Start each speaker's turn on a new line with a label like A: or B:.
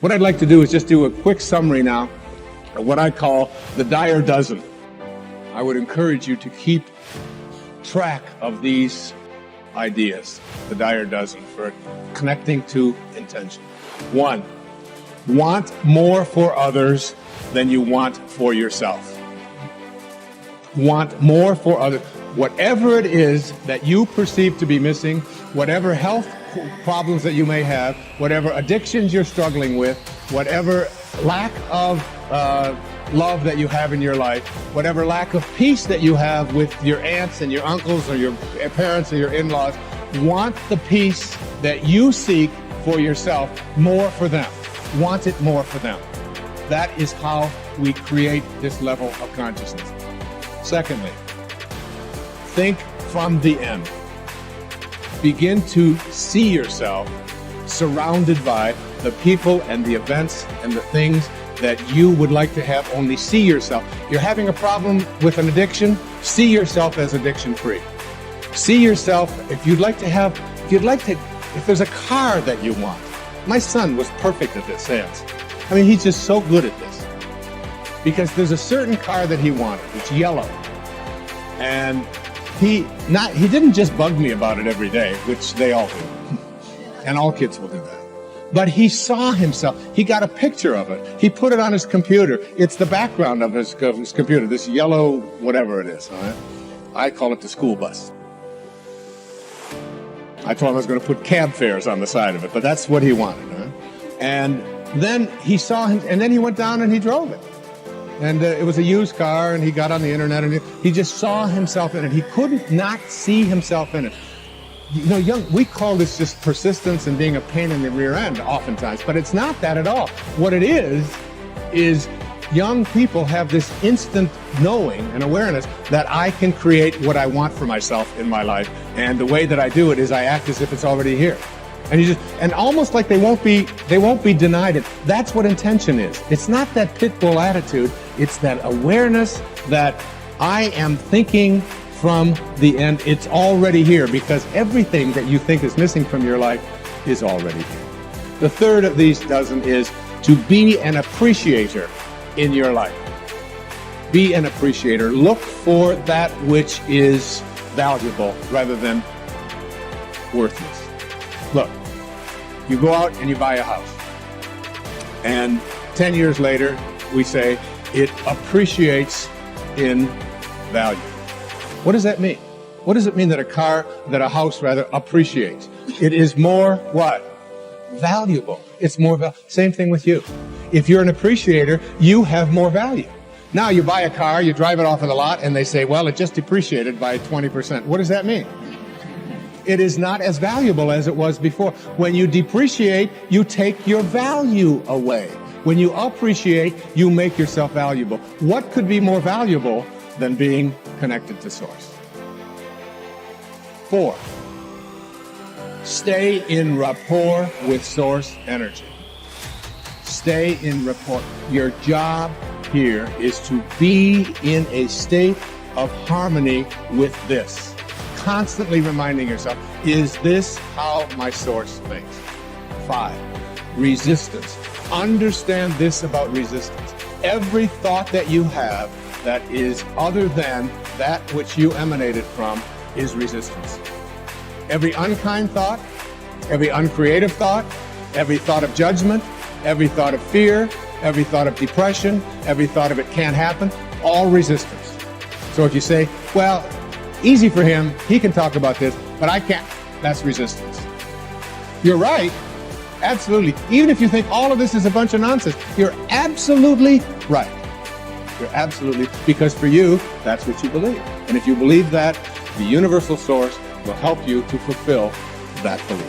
A: What I'd like to do is just do a quick summary now of what I call the Dyer dozen. I would encourage you to keep track of these ideas, the Dyer dozen, for connecting to intention. 1, want more for others than you want for yourself. Want more for others. Whatever it is that you perceive to be missing, whatever health problems that you may have, whatever addictions you're struggling with, whatever lack of love that you have in your life, whatever lack of peace that you have with your aunts and your uncles or your parents or your in-laws, want the peace that you seek for yourself more for them. Want it more for them. That is how we create this level of consciousness. Secondly, think from the end. Begin to see yourself surrounded by the people and the events and the things that you would like to have. Only see yourself. You're having a problem with an addiction, see yourself as addiction-free. See yourself, if there's a car that you want. My son was perfect at this sense. I mean, he's just so good at this. Because there's a certain car that he wanted. It's yellow. And he didn't just bug me about it every day, which they all do. And all kids will do that. But he saw himself. He got a picture of it. He put it on his computer. It's the background of his computer, this yellow whatever it is. All right? I call it the school bus. I told him I was going to put cab fares on the side of it, but that's what he wanted. Right? And then he saw him, and then he went down and he drove it. And it was a used car, and he got on the internet, and he just saw himself in it. He couldn't not see himself in it. You know, we call this just persistence and being a pain in the rear end oftentimes, but it's not that at all. What it is young people have this instant knowing and awareness that I can create what I want for myself in my life, and the way that I do it is I act as if it's already here. And almost like they won't be denied it. That's what intention is. It's not that pit bull attitude. It's that awareness that I am thinking from the end. It's already here, because everything that you think is missing from your life is already here. The third of these dozen is to be an appreciator in your life. Be an appreciator. Look for that which is valuable rather than worthless. Look, you go out and you buy a house, and 10 years later we say it appreciates in value. What does that mean? What does it mean that a house appreciates? It is more what? Valuable. It's more valuable. Same thing with you. If you're an appreciator, you have more value. Now you buy a car, you drive it off of the lot, and they say, well, it just depreciated by 20%. What does that mean? It is not as valuable as it was before. When you depreciate, you take your value away. When you appreciate, you make yourself valuable. What could be more valuable than being connected to Source? 4, stay in rapport with Source energy. Stay in rapport. Your job here is to be in a state of harmony with this. Constantly reminding yourself, is this how my Source thinks? 5, resistance. Understand this about resistance. Every thought that you have that is other than that which you emanated from is resistance. Every unkind thought, every uncreative thought, every thought of judgment, every thought of fear, every thought of depression, every thought of it can't happen, all resistance. So if you say, well, easy for him, he can talk about this, but I can't, that's resistance. You're right, absolutely. Even if you think all of this is a bunch of nonsense, you're absolutely right. You're absolutely, because for you, that's what you believe. And if you believe that, the universal Source will help you to fulfill that belief.